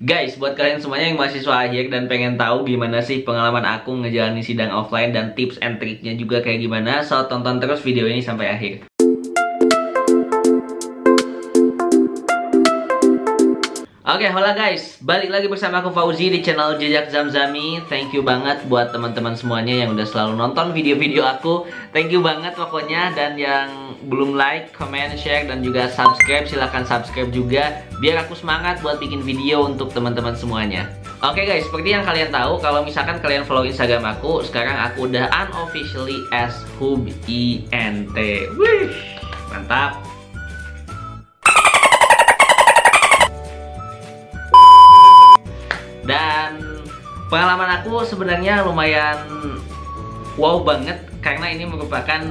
Guys, buat kalian semuanya yang mahasiswa akhir dan pengen tahu gimana sih pengalaman aku ngejalanin sidang offline dan tips and triknya juga kayak gimana, so tonton terus video ini sampai akhir. Oke, hola guys, balik lagi bersama aku Fauzi di channel Jejak Zamzami. Thank you banget buat teman-teman semuanya yang udah selalu nonton video-video aku. Thank you banget pokoknya. Dan yang belum like, comment, share, dan juga subscribe, silahkan subscribe juga biar aku semangat buat bikin video untuk teman-teman semuanya. Oke guys, seperti yang kalian tahu, kalau misalkan kalian follow Instagram aku, sekarang aku udah unofficially as HubINT. Wih, mantap. Dan pengalaman aku sebenarnya lumayan wow banget karena ini merupakan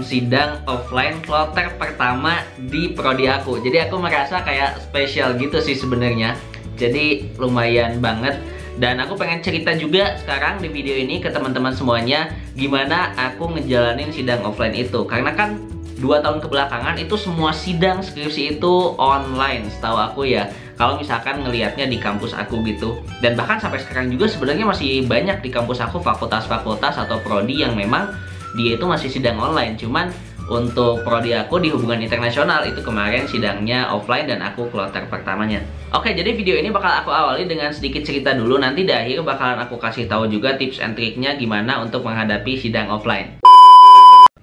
sidang offline kloter pertama di prodi aku. Jadi aku merasa kayak spesial gitu sih sebenarnya. Jadi lumayan banget. Dan aku pengen cerita juga sekarang di video ini ke teman-teman semuanya gimana aku ngejalanin sidang offline itu. Karena kan 2 tahun kebelakangan itu semua sidang skripsi itu online setahu aku ya. Kalau misalkan ngelihatnya di kampus aku gitu. Dan bahkan sampai sekarang juga sebenarnya masih banyak di kampus aku fakultas-fakultas atau prodi yang memang dia itu masih sidang online. Cuman untuk prodi aku di hubungan internasional itu kemarin sidangnya offline dan aku kloter pertamanya. Oke, jadi video ini bakal aku awali dengan sedikit cerita dulu. Nanti di akhir bakalan aku kasih tahu juga tips and triknya gimana untuk menghadapi sidang offline.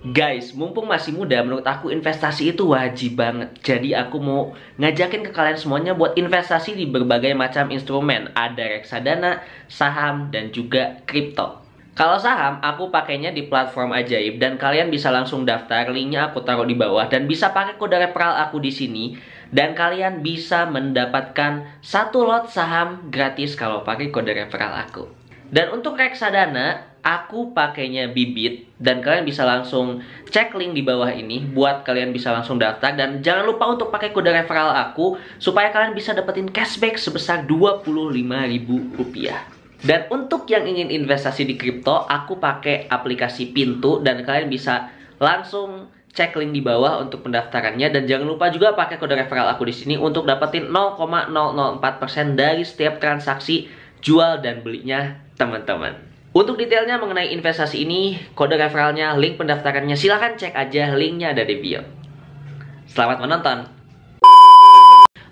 Guys, mumpung masih muda, menurut aku investasi itu wajib banget. Jadi aku mau ngajakin ke kalian semuanya buat investasi di berbagai macam instrumen. Ada reksadana, saham, dan juga kripto. Kalau saham, aku pakainya di platform Ajaib dan kalian bisa langsung daftar. Linknya aku taruh di bawah dan bisa pakai kode referral aku di sini. Dan kalian bisa mendapatkan 1 lot saham gratis kalau pakai kode referral aku. Dan untuk reksadana, aku pakainya Bibit dan kalian bisa langsung cek link di bawah ini buat kalian bisa langsung daftar. Dan jangan lupa untuk pakai kode referral aku supaya kalian bisa dapetin cashback sebesar Rp25.000. Dan untuk yang ingin investasi di kripto, aku pakai aplikasi Pintu dan kalian bisa langsung cek link di bawah untuk pendaftarannya. Dan jangan lupa juga pakai kode referral aku di sini untuk dapetin 0,004% dari setiap transaksi jual dan belinya teman-teman. Untuk detailnya mengenai investasi ini, kode referralnya, link pendaftarannya, silahkan cek aja, linknya ada di bio. Selamat menonton.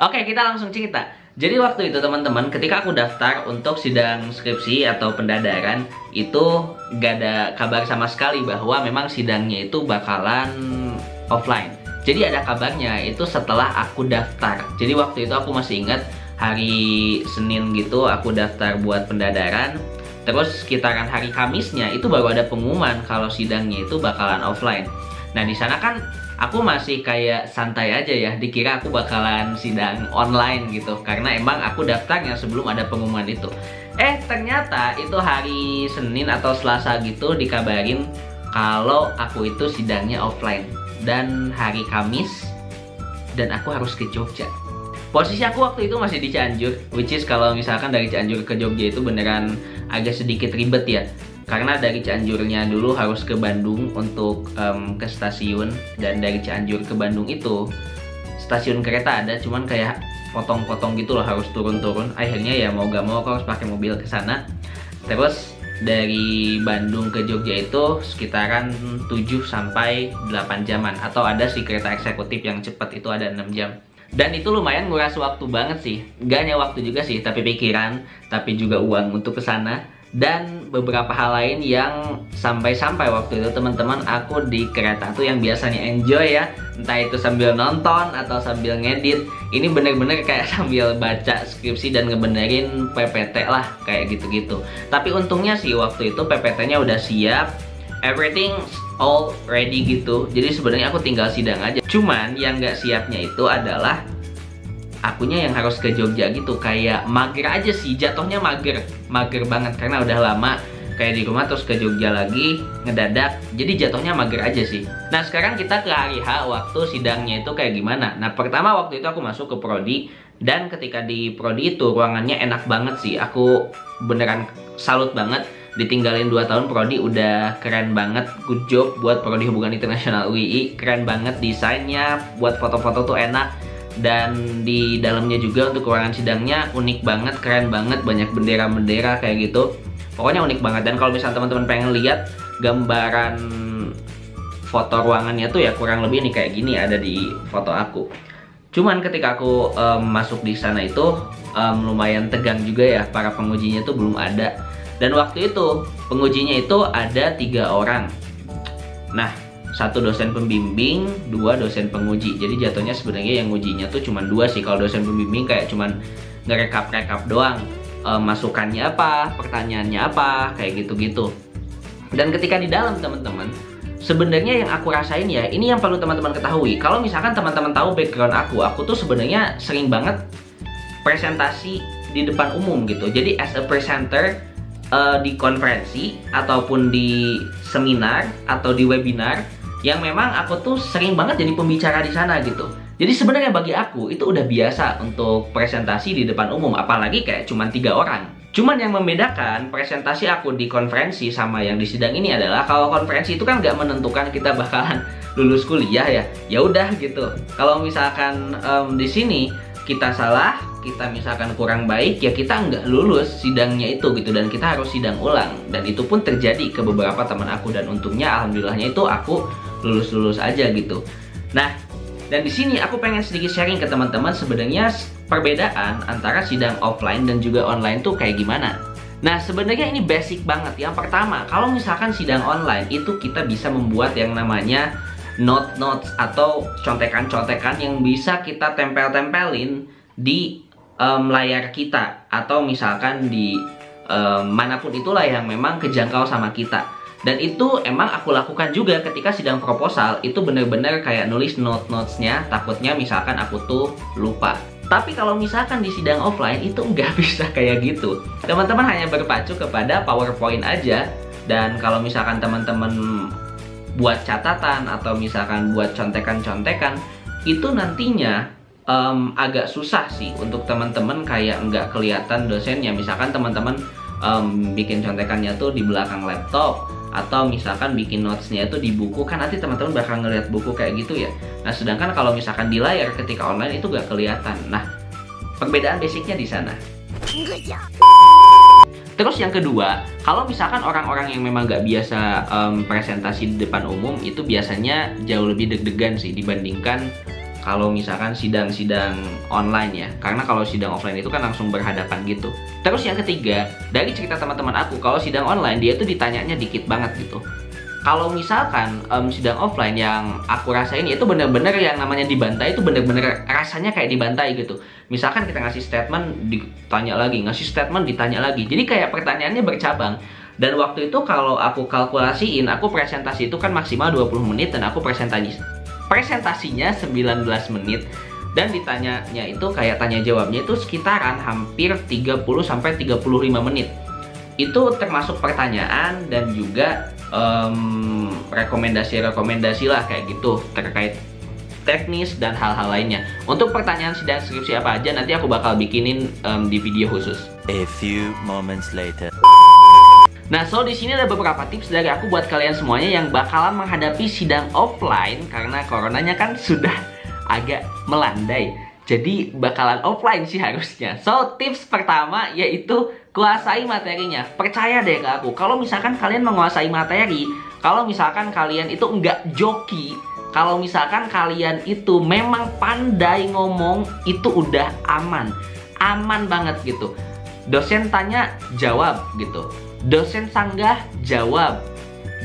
Oke, kita langsung cerita. Jadi waktu itu teman-teman, ketika aku daftar untuk sidang skripsi atau pendadaran, itu gak ada kabar sama sekali bahwa memang sidangnya itu bakalan offline. Jadi ada kabarnya itu setelah aku daftar. Jadi waktu itu aku masih ingat hari Senin gitu aku daftar buat pendadaran. Terus sekitaran hari Kamisnya itu baru ada pengumuman kalau sidangnya itu bakalan offline. Nah di sana kan aku masih kayak santai aja ya, dikira aku bakalan sidang online gitu. Karena emang aku daftarnya sebelum ada pengumuman itu. Ternyata itu hari Senin atau Selasa gitu dikabarin kalau aku itu sidangnya offline. Dan hari Kamis dan aku harus ke Jogja. Posisi aku waktu itu masih di Cianjur, which is kalau misalkan dari Cianjur ke Jogja itu beneran agak sedikit ribet ya. Karena dari Cianjurnya dulu harus ke Bandung untuk ke stasiun. Dan dari Cianjur ke Bandung itu stasiun kereta ada, cuman kayak potong-potong gitu loh, harus turun-turun. Akhirnya ya mau gak mau aku harus pakai mobil ke sana. Terus dari Bandung ke Jogja itu sekitaran 7 sampai 8 jaman. Atau ada sih kereta eksekutif yang cepat itu ada 6 jam. Dan itu lumayan nguras waktu banget sih. Gak hanya waktu juga sih, tapi pikiran, tapi juga uang untuk kesana. Dan beberapa hal lain yang sampai-sampai waktu itu teman-teman aku di kereta tuh yang biasanya enjoy ya. Entah itu sambil nonton atau sambil ngedit. Ini bener-bener kayak sambil baca skripsi dan ngebenerin PPT lah, kayak gitu-gitu. Tapi untungnya sih waktu itu PPT-nya udah siap. Everything all ready gitu. Jadi sebenarnya aku tinggal sidang aja. Cuman yang nggak siapnya itu adalah akunya yang harus ke Jogja gitu. Kayak mager aja sih, jatuhnya mager banget karena udah lama kayak di rumah terus ke Jogja lagi ngedadak. Jadi jatuhnya mager aja sih. Nah sekarang kita ke hari H waktu sidangnya itu kayak gimana. Nah pertama waktu itu aku masuk ke prodi. Dan ketika di prodi itu ruangannya enak banget sih. Aku beneran salut banget. Ditinggalin 2 tahun prodi udah keren banget. Good job buat prodi hubungan internasional UII. Keren banget desainnya, buat foto-foto tuh enak. Dan di dalamnya juga untuk ruangan sidangnya unik banget, keren banget, banyak bendera-bendera kayak gitu. Pokoknya unik banget. Dan kalau misalnya teman-teman pengen lihat gambaran foto ruangannya tuh ya kurang lebih nih kayak gini, ada di foto aku. Cuman ketika aku masuk di sana itu lumayan tegang juga ya, para pengujinya tuh belum ada. Dan waktu itu pengujinya itu ada 3 orang. Nah, 1 dosen pembimbing, 2 dosen penguji. Jadi jatuhnya sebenarnya yang ngujinya tuh cuma 2 sih. Kalau dosen pembimbing kayak cuman ngerekap-rekap doang, masukannya apa, pertanyaannya apa, kayak gitu-gitu. Dan ketika di dalam teman-teman, sebenarnya yang aku rasain ya, ini yang perlu teman-teman ketahui. Kalau misalkan teman-teman tahu background aku tuh sebenarnya sering banget presentasi di depan umum gitu. Jadi as a presenter di konferensi ataupun di seminar atau di webinar, yang memang aku tuh sering banget jadi pembicara di sana gitu. Jadi sebenarnya bagi aku itu udah biasa untuk presentasi di depan umum, apalagi kayak cuman 3 orang. Cuman yang membedakan presentasi aku di konferensi sama yang di sidang ini adalah kalau konferensi itu kan nggak menentukan kita bakalan lulus kuliah ya. Ya udah gitu. Kalau misalkan di sini kita salah, kita misalkan kurang baik, ya kita nggak lulus sidangnya itu gitu, dan kita harus sidang ulang. Dan itu pun terjadi ke beberapa teman aku, dan untungnya alhamdulillahnya itu aku lulus aja gitu. Nah, dan di sini aku pengen sedikit sharing ke teman-teman sebenarnya perbedaan antara sidang offline dan juga online tuh kayak gimana. Nah, sebenarnya ini basic banget. Yang pertama, kalau misalkan sidang online itu kita bisa membuat yang namanya notes atau contekan-contekan yang bisa kita tempel-tempelin di layar kita, atau misalkan di manapun itulah yang memang kejangkau sama kita. Dan itu emang aku lakukan juga ketika sidang proposal. Itu bener-bener kayak nulis notes-notesnya, takutnya misalkan aku tuh lupa. Tapi kalau misalkan di sidang offline itu nggak bisa kayak gitu. Teman-teman hanya berpacu kepada PowerPoint aja. Dan kalau misalkan teman-teman buat catatan atau misalkan buat contekan-contekan, itu nantinya agak susah sih untuk teman-teman kayak nggak kelihatan dosennya. Misalkan teman-teman bikin contekannya tuh di belakang laptop, atau misalkan bikin notesnya itu di buku, kan nanti teman-teman bakal ngeliat buku kayak gitu ya. Nah, sedangkan kalau misalkan di layar ketika online itu gak kelihatan. Nah, perbedaan basicnya di sana. Terus yang kedua, kalau misalkan orang-orang yang memang gak biasa presentasi di depan umum, itu biasanya jauh lebih deg-degan sih dibandingkan kalau misalkan sidang-sidang online ya. Karena kalau sidang offline itu kan langsung berhadapan gitu. Terus yang ketiga, dari cerita teman-teman aku, kalau sidang online dia tuh ditanyanya dikit banget gitu. Kalau misalkan sidang offline yang aku rasain itu bener-bener yang namanya dibantai, itu bener-bener rasanya kayak dibantai gitu. Misalkan kita ngasih statement ditanya lagi, ngasih statement ditanya lagi. Jadi kayak pertanyaannya bercabang. Dan waktu itu kalau aku kalkulasiin, aku presentasi itu kan maksimal 20 menit dan aku presentasinya 19 menit, dan ditanyanya itu kayak tanya jawabnya itu sekitaran hampir 30-35 menit. Itu termasuk pertanyaan dan juga rekomendasi lah kayak gitu terkait teknis dan hal-hal lainnya. Untuk pertanyaan sidang skripsi apa aja nanti aku bakal bikinin di video khusus. A few moments later. Nah, so di sini ada beberapa tips dari aku buat kalian semuanya yang bakalan menghadapi sidang offline karena coronanya kan sudah agak melandai. Jadi bakalan offline sih harusnya. So, tips pertama yaitu kuasai materinya. Percaya deh ke aku, kalau misalkan kalian menguasai materi, kalau misalkan kalian itu nggak joki, kalau misalkan kalian itu memang pandai ngomong, itu udah aman. Aman banget gitu. Dosen tanya, jawab gitu. Dosen sanggah, jawab.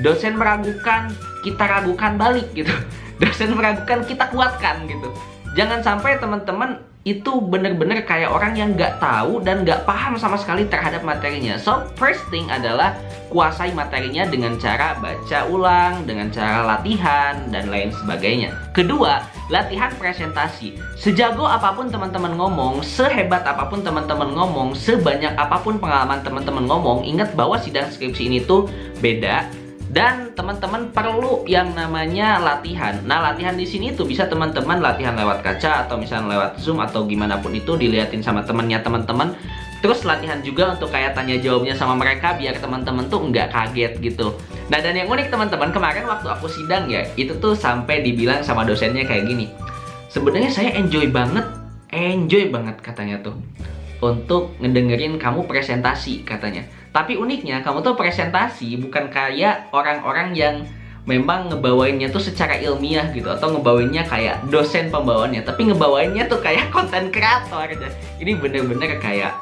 Dosen meragukan, kita ragukan balik gitu. Dosen meragukan, kita kuatkan gitu. Jangan sampai teman-teman itu bener-bener kayak orang yang nggak tahu dan nggak paham sama sekali terhadap materinya. So, first thing adalah kuasai materinya dengan cara baca ulang, dengan cara latihan, dan lain sebagainya. Kedua, latihan presentasi. Sejago apapun teman-teman ngomong, sehebat apapun teman-teman ngomong, sebanyak apapun pengalaman teman-teman ngomong, ingat bahwa sidang skripsi ini tuh beda. Dan teman-teman perlu yang namanya latihan. Nah, latihan di sini tuh bisa teman-teman latihan lewat kaca atau misalnya lewat Zoom atau gimana pun itu, diliatin sama temennya teman-teman. Terus latihan juga untuk kayak tanya jawabnya sama mereka biar teman-teman tuh nggak kaget gitu. Nah, dan yang unik teman-teman, kemarin waktu aku sidang ya, itu tuh sampai dibilang sama dosennya kayak gini. sebenarnya saya enjoy banget katanya tuh untuk ngedengerin kamu presentasi katanya. Tapi uniknya kamu tuh presentasi bukan kayak orang-orang yang memang ngebawainnya tuh secara ilmiah gitu, atau ngebawainnya kayak dosen pembawaannya, tapi ngebawainnya tuh kayak konten kreator aja. Ini bener-bener kayak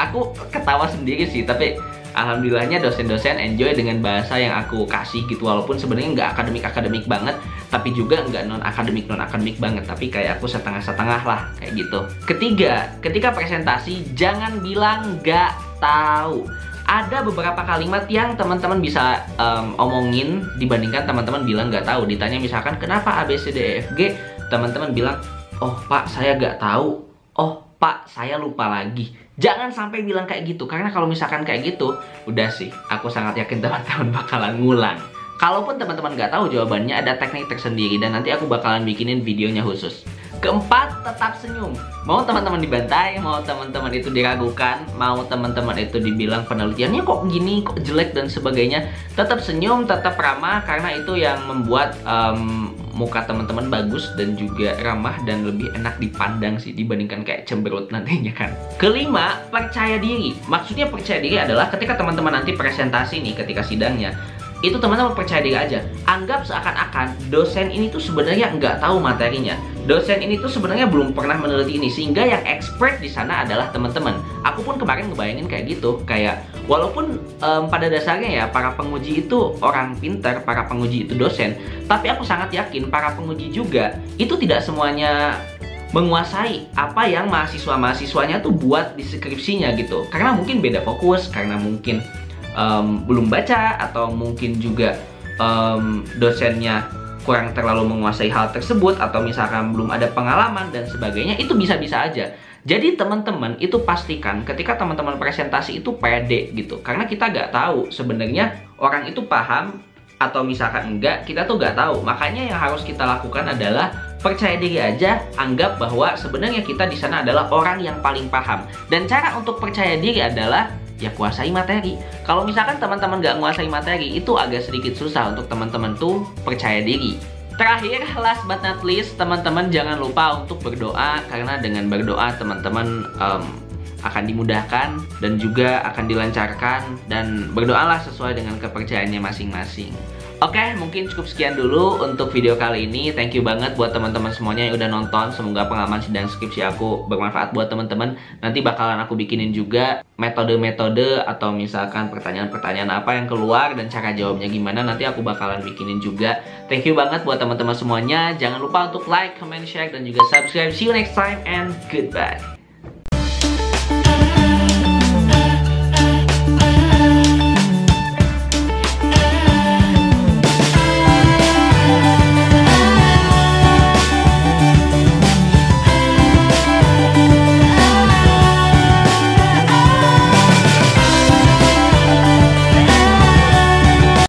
aku ketawa sendiri sih, tapi alhamdulillahnya dosen-dosen enjoy dengan bahasa yang aku kasih gitu, walaupun sebenarnya nggak akademik banget, tapi juga nggak non akademik banget, tapi kayak aku setengah-setengah lah kayak gitu. Ketiga, ketika presentasi jangan bilang nggak tahu. Ada beberapa kalimat yang teman-teman bisa omongin dibandingkan teman-teman bilang nggak tahu. Ditanya misalkan kenapa A B C D E F G, teman-teman bilang, oh Pak saya nggak tahu, oh Pak saya lupa lagi. Jangan sampai bilang kayak gitu, karena kalau misalkan kayak gitu, udah sih, aku sangat yakin teman-teman bakalan ngulang. Kalaupun teman-teman nggak tahu jawabannya, ada teknik tersendiri dan nanti aku bakalan bikinin videonya khusus. Keempat, tetap senyum. Mau teman-teman dibantai, mau teman-teman itu diragukan, mau teman-teman itu dibilang penelitiannya kok gini, kok jelek dan sebagainya, tetap senyum, tetap ramah, karena itu yang membuat muka teman-teman bagus dan juga ramah dan lebih enak dipandang sih dibandingkan kayak cemberut nantinya kan. Kelima, percaya diri. Maksudnya percaya diri adalah ketika teman-teman nanti presentasi nih, ketika sidangnya, itu teman-teman percaya diri aja. Anggap seakan-akan dosen ini tuh sebenarnya nggak tahu materinya. Dosen ini tuh sebenarnya belum pernah meneliti ini, sehingga yang expert di sana adalah teman-teman. Aku pun kemarin ngebayangin kayak gitu, kayak walaupun pada dasarnya ya para penguji itu orang pintar, para penguji itu dosen, tapi aku sangat yakin para penguji juga itu tidak semuanya menguasai apa yang mahasiswa-mahasiswanya tuh buat di skripsinya gitu. Karena mungkin beda fokus, karena mungkin belum baca, atau mungkin juga dosennya kurang terlalu menguasai hal tersebut, atau misalkan belum ada pengalaman dan sebagainya. Itu bisa-bisa aja. Jadi teman-teman itu pastikan ketika teman-teman presentasi itu pede gitu, karena kita nggak tahu sebenarnya orang itu paham atau misalkan enggak, kita tuh nggak tahu. Makanya yang harus kita lakukan adalah percaya diri aja, anggap bahwa sebenarnya kita di sana adalah orang yang paling paham. Dan cara untuk percaya diri adalah ya kuasai materi. Kalau misalkan teman-teman nggak menguasai materi, itu agak sedikit susah untuk teman-teman tuh percaya diri. Terakhir, last but not least, teman-teman jangan lupa untuk berdoa, karena dengan berdoa teman-teman akan dimudahkan dan juga akan dilancarkan, dan berdoalah sesuai dengan kepercayaannya masing-masing. Oke, mungkin cukup sekian dulu untuk video kali ini. Thank you banget buat teman-teman semuanya yang udah nonton. Semoga pengalaman sidang skripsi aku bermanfaat buat teman-teman. Nanti bakalan aku bikinin juga metode-metode atau misalkan pertanyaan-pertanyaan apa yang keluar dan cara jawabnya gimana. Nanti aku bakalan bikinin juga. Thank you banget buat teman-teman semuanya. Jangan lupa untuk like, comment, share, dan juga subscribe. See you next time and goodbye.